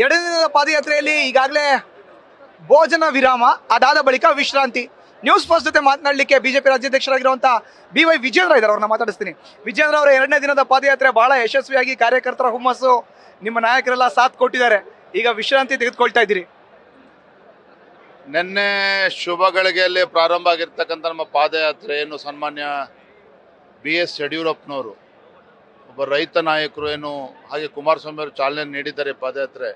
ಎರಡನೇ ದಿನದ ಪಾದಯಾತ್ರೆಯಲ್ಲಿ ಈಗಾಗಲೇ ಭೋಜನ ವಿರಾಮ, ಅದಾದ ಬಳಿಕ ವಿಶ್ರಾಂತಿ. ನ್ಯೂಸ್ ಫಸ್ಟ್ ಜೊತೆ ಮಾತನಾಡಲಿಕ್ಕೆ ಬಿಜೆಪಿ ರಾಜ್ಯಾಧ್ಯಕ್ಷರಾಗಿರುವಂತಹ BY ವಿಜೇಂದ್ರ ಇದ್ದಾರೆ, ಅವ್ರನ್ನ ಮಾತಾಡಿಸ್ತೀನಿ. ವಿಜೇಂದ್ರ ಅವರ ಎರಡನೇ ದಿನದ ಪಾದಯಾತ್ರೆ ಬಹಳ ಯಶಸ್ವಿಯಾಗಿ ಕಾರ್ಯಕರ್ತರ ಹುಮ್ಮಸ್ಸು, ನಿಮ್ಮ ನಾಯಕರೆಲ್ಲ ಸಾಥ್ ಕೊಟ್ಟಿದ್ದಾರೆ. ಈಗ ವಿಶ್ರಾಂತಿ ತೆಗೆದುಕೊಳ್ತಾ ಇದ್ದೀರಿ. ನಿನ್ನೆ ಶುಭ ಗಳಿಗೆಯಲ್ಲಿ ಪ್ರಾರಂಭ ಆಗಿರ್ತಕ್ಕಂಥ ನಮ್ಮ ಪಾದಯಾತ್ರೆ ಏನು ಸನ್ಮಾನ್ಯ BS ಯಡಿಯೂರಪ್ಪನವರು, ಒಬ್ಬ ರೈತ ನಾಯಕರು ಏನು, ಹಾಗೆ ಕುಮಾರಸ್ವಾಮಿ ಅವರು ಚಾಲನೆ ನೀಡಿದ್ದಾರೆ ಪಾದಯಾತ್ರೆ.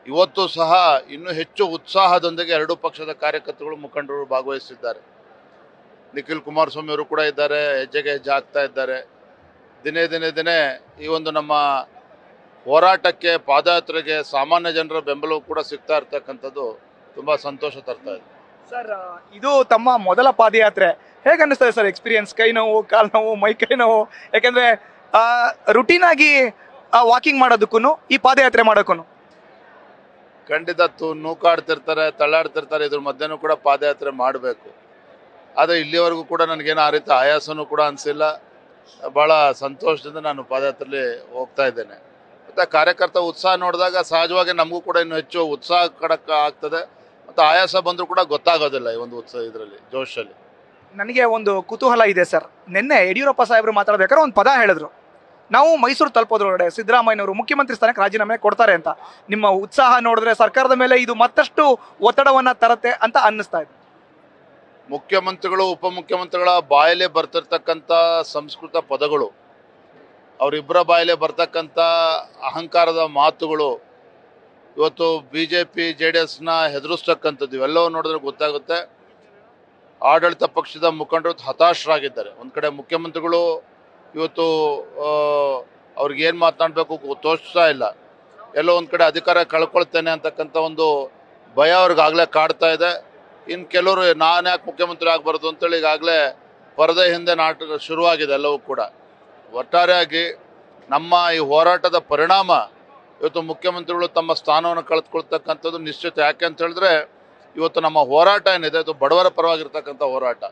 ಇವತ್ತು ಸಹ ಇನ್ನೂ ಹೆಚ್ಚು ಉತ್ಸಾಹದೊಂದಿಗೆ ಎರಡೂ ಪಕ್ಷದ ಕಾರ್ಯಕರ್ತರು ಮುಖಂಡರು ಭಾಗವಹಿಸಿದ್ದಾರೆ. ನಿಖಿಲ್ ಕುಮಾರಸ್ವಾಮಿ ಅವರು ಕೂಡ ಇದ್ದಾರೆ, ಹೆಜ್ಜೆಗೆ ಹೆಜ್ಜೆ ಹಾಕ್ತಾ ಇದ್ದಾರೆ. ದಿನೇ ಈ ಒಂದು ನಮ್ಮ ಹೋರಾಟಕ್ಕೆ, ಪಾದಯಾತ್ರೆಗೆ ಸಾಮಾನ್ಯ ಜನರ ಬೆಂಬಲವೂ ಕೂಡ ಸಿಗ್ತಾ ಇರ್ತಕ್ಕಂಥದ್ದು ತುಂಬ ಸಂತೋಷ ತರ್ತಾ ಇದೆ. ಸರ್, ಇದು ತಮ್ಮ ಮೊದಲ ಪಾದಯಾತ್ರೆ, ಹೇಗೆ ಅನ್ನಿಸ್ತದೆ ಸರ್ ಎಕ್ಸ್ಪೀರಿಯನ್ಸ್? ಕೈ ನೋವು, ಕಾಲು ನೋವು, ಮೈ ಕೈ ನೋವು, ಯಾಕೆಂದ್ರೆ ರುಟೀನ್ ಆಗಿ ವಾಕಿಂಗ್ ಮಾಡೋದಕ್ಕೂ ಈ ಪಾದಯಾತ್ರೆ ಮಾಡೋಕ್ಕೂ ಖಂಡಿತ ನೂಕಾಡ್ತಿರ್ತಾರೆ, ತಳ್ಳಾಡ್ತಿರ್ತಾರೆ. ಇದ್ರ ಮಧ್ಯನೂ ಕೂಡ ಪಾದಯಾತ್ರೆ ಮಾಡಬೇಕು. ಆದರೆ ಇಲ್ಲಿವರೆಗೂ ಕೂಡ ನನಗೇನು ಆ ರೀತಿ ಆಯಾಸನೂ ಕೂಡ ಅನಿಸಿಲ್ಲ. ಭಾಳ ಸಂತೋಷದಿಂದ ನಾನು ಪಾದಯಾತ್ರೆಯಲ್ಲಿ ಹೋಗ್ತಾ ಇದ್ದೇನೆ. ಮತ್ತು ಕಾರ್ಯಕರ್ತ ಉತ್ಸಾಹ ನೋಡಿದಾಗ ಸಹಜವಾಗಿ ನಮಗೂ ಕೂಡ ಇನ್ನೂ ಹೆಚ್ಚು ಉತ್ಸಾಹ ಆಗ್ತದೆ. ಮತ್ತು ಆಯಾಸ ಬಂದರೂ ಕೂಡ ಗೊತ್ತಾಗೋದಿಲ್ಲ ಈ ಒಂದು ಉತ್ಸಾಹ, ಇದರಲ್ಲಿ ಜೋಶಲ್ಲಿ. ನನಗೆ ಒಂದು ಕುತೂಹಲ ಇದೆ ಸರ್. ನಿನ್ನೆ ಯಡಿಯೂರಪ್ಪ ಸಾಹೇಬರು ಮಾತಾಡ್ಬೇಕಾದ್ರೆ ಒಂದು ಪದ ಹೇಳಿದ್ರು, ನಾವು ಮೈಸೂರು ತಲುಪೋದ್ರೊಳಗಡೆ ಸಿದ್ದರಾಮಯ್ಯನವರು ಮುಖ್ಯಮಂತ್ರಿ ಸ್ಥಾನಕ್ಕೆ ರಾಜೀನಾಮೆ ಕೊಡ್ತಾರೆ ಅಂತ. ನಿಮ್ಮ ಉತ್ಸಾಹ ನೋಡಿದ್ರೆ ಸರ್ಕಾರದ ಮೇಲೆ ಇದು ಮತ್ತಷ್ಟು ಒತ್ತಡವನ್ನ ತರತ್ತೆ ಅಂತ ಅನ್ನಿಸ್ತಾ ಇದೆ. ಮುಖ್ಯಮಂತ್ರಿಗಳು, ಉಪಮುಖ್ಯಮಂತ್ರಿಗಳ ಬಾಯಲ್ಲೇ ಬರ್ತಿರ್ತಕ್ಕಂಥ ಸಂಸ್ಕೃತ ಪದಗಳು, ಅವರಿಬ್ಬರ ಬಾಯಲ್ಲೇ ಬರ್ತಕ್ಕಂಥ ಅಹಂಕಾರದ ಮಾತುಗಳು ಇವತ್ತು BJP JDSನ ಹೆದರಿಸ್ತಕ್ಕಂಥದ್ದು, ಇವೆಲ್ಲವೂ ನೋಡಿದ್ರೆ ಗೊತ್ತಾಗುತ್ತೆ. ಆಡಳಿತ ಪಕ್ಷದ ಮುಖಂಡರು ಹತಾಶರಾಗಿದ್ದಾರೆ. ಒಂದು ಕಡೆ ಮುಖ್ಯಮಂತ್ರಿಗಳು ಇವತ್ತು ಅವ್ರಿಗೇನು ಮಾತನಾಡಬೇಕು ತೋಚ್ತಾ ಇಲ್ಲ. ಎಲ್ಲೋ ಒಂದು ಕಡೆ ಅಧಿಕಾರ ಕಳ್ಕೊಳ್ತೇನೆ ಅಂತಕ್ಕಂಥ ಒಂದು ಭಯ ಅವ್ರಿಗಾಗಲೇ ಕಾಡ್ತಾ ಇದೆ. ಇನ್ನು ಕೆಲವರು ನಾನು ಯಾಕೆ ಮುಖ್ಯಮಂತ್ರಿ ಆಗಬಾರ್ದು ಅಂತೇಳಿ ಈಗಾಗಲೇ ಪರದೆ ಹಿಂದೆ ನಾಟಕ ಶುರುವಾಗಿದೆ ಎಲ್ಲವೂ ಕೂಡ. ಒಟ್ಟಾರೆಯಾಗಿ ನಮ್ಮ ಈ ಹೋರಾಟದ ಪರಿಣಾಮ ಇವತ್ತು ಮುಖ್ಯಮಂತ್ರಿಗಳು ತಮ್ಮ ಸ್ಥಾನವನ್ನು ಕಳೆದುಕೊಳ್ತಕ್ಕಂಥದ್ದು ನಿಶ್ಚಿತ. ಯಾಕೆ ಅಂತ ಹೇಳಿದ್ರೆ ಇವತ್ತು ನಮ್ಮ ಹೋರಾಟ ಏನಿದೆ ಅದು ಬಡವರ ಪರವಾಗಿರ್ತಕ್ಕಂಥ ಹೋರಾಟ.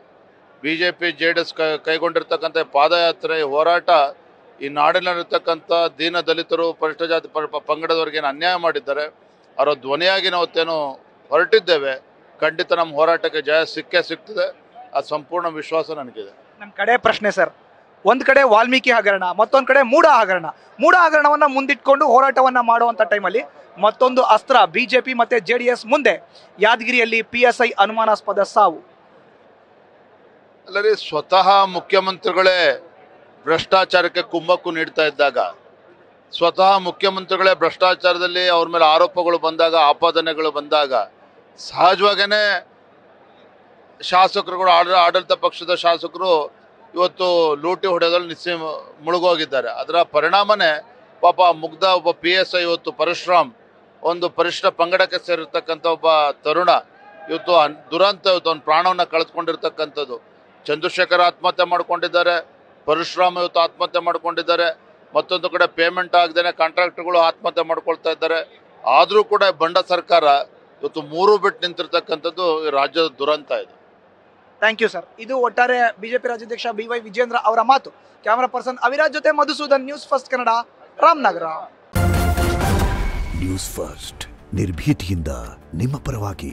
BJP JDS ಕೈಗೊಂಡಿರ್ತಕ್ಕಂಥ ಪಾದಯಾತ್ರೆ ಹೋರಾಟ ಈ ನಾಡಿನಲ್ಲಿರ್ತಕ್ಕಂಥ ದೀನ ದಲಿತರು, ಪರಿಷ್ಠ ಜಾತಿ ಪಂಗಡದವರಿಗೇನು ಅನ್ಯಾಯ ಮಾಡಿದ್ದಾರೆ ಅವರ ಧ್ವನಿಯಾಗಿ ನಾವತ್ತೇನು ಹೊರಟಿದ್ದೇವೆ. ಖಂಡಿತ ನಮ್ಮ ಹೋರಾಟಕ್ಕೆ ಜಯ ಸಿಕ್ಕೇ ಸಿಗ್ತದೆ, ಆ ಸಂಪೂರ್ಣ ವಿಶ್ವಾಸ ನನಗಿದೆ. ನನ್ನ ಕಡೆ ಪ್ರಶ್ನೆ ಸರ್, ಒಂದು ಕಡೆ ವಾಲ್ಮೀಕಿ ಹಗರಣ, ಮತ್ತೊಂದು ಕಡೆ ಮೂಢ ಹಗರಣವನ್ನ ಮುಂದಿಟ್ಕೊಂಡು ಹೋರಾಟವನ್ನ ಮಾಡುವಂತ ಟೈಮಲ್ಲಿ ಮತ್ತೊಂದು ಅಸ್ತ್ರ BJP ಮತ್ತೆ JDS ಮುಂದೆ, ಯಾದಗಿರಿಯಲ್ಲಿ PSI ಅನುಮಾನಾಸ್ಪದ ಸಾವು. ಅಲ್ಲರಿ, ಸ್ವತಃ ಮುಖ್ಯಮಂತ್ರಿಗಳೇ ಭ್ರಷ್ಟಾಚಾರಕ್ಕೆ ಕುಮ್ಮಕ್ಕು ನೀಡ್ತಾ ಇದ್ದಾಗ, ಸ್ವತಃ ಮುಖ್ಯಮಂತ್ರಿಗಳೇ ಭ್ರಷ್ಟಾಚಾರದಲ್ಲಿ ಅವ್ರ ಮೇಲೆ ಆರೋಪಗಳು ಬಂದಾಗ, ಆಪಾದನೆಗಳು ಬಂದಾಗ, ಸಹಜವಾಗೇ ಶಾಸಕರುಗಳು, ಆಡಳಿತ ಪಕ್ಷದ ಶಾಸಕರು ಇವತ್ತು ಲೂಟಿ ಹೊಡೆದಲ್ಲಿ ಮುಳುಗೋಗಿದ್ದಾರೆ. ಅದರ ಪರಿಣಾಮನೇ ಪಾಪ ಮುಗ್ಧ ಒಬ್ಬ PSI ಇವತ್ತು ಪರಶುರಾಮ್, ಒಂದು ಪರಿಷ್ಠ ಪಂಗಡಕ್ಕೆ ಸೇರಿರ್ತಕ್ಕಂಥ ಒಬ್ಬ ತರುಣ ಇವತ್ತು ದುರಂತ, ಇವತ್ತು ಒಂದು ಪ್ರಾಣವನ್ನು ಕಳೆದುಕೊಂಡಿರ್ತಕ್ಕಂಥದ್ದು. ಚಂದ್ರಶೇಖರ್ ಆತ್ಮಹತ್ಯೆ ಮಾಡ್ಕೊಂಡಿದ್ದಾರೆ, ಪರಶುರಾಮ್ ಇವತ್ತು ಆತ್ಮಹತ್ಯೆ ಮಾಡ್ಕೊಂಡಿದ್ದಾರೆ. ಮತ್ತೊಂದು ಕಡೆ ಪೇಮೆಂಟ್ ಆಗದೇನೆ ಕಾಂಟ್ರಾಕ್ಟರ್ಗಳು ಆತ್ಮಹತ್ಯೆ ಮಾಡ್ಕೊಳ್ತಾ ಇದ್ದಾರೆ. ಆದರೂ ಕೂಡ ಬಂಡ ಸರ್ಕಾರ ಇವತ್ತು ಮೂರು ಬಿಟ್ಟು ನಿಂತಿರ್ತಕ್ಕಂಥದ್ದು ಈ ರಾಜ್ಯದ ದುರಂತ ಇದೆ. Thank you sir. ಇದು ಒಟ್ಟಾರೆ BJP ರಾಜ್ಯಾಧ್ಯಕ್ಷ BY ವಿಜೇಂದ್ರ ಅವರ ಮಾತು. ಕ್ಯಾಮರಾ ಪರ್ಸನ್ ಅವಿರಾಜ್ ಜೊತೆ Madhusudan, news first Kannada, Ramanagara. News first ನಿರ್ಭೀತಿಯಿಂದ ನಿಮ್ಮ ಪರವಾಗಿ.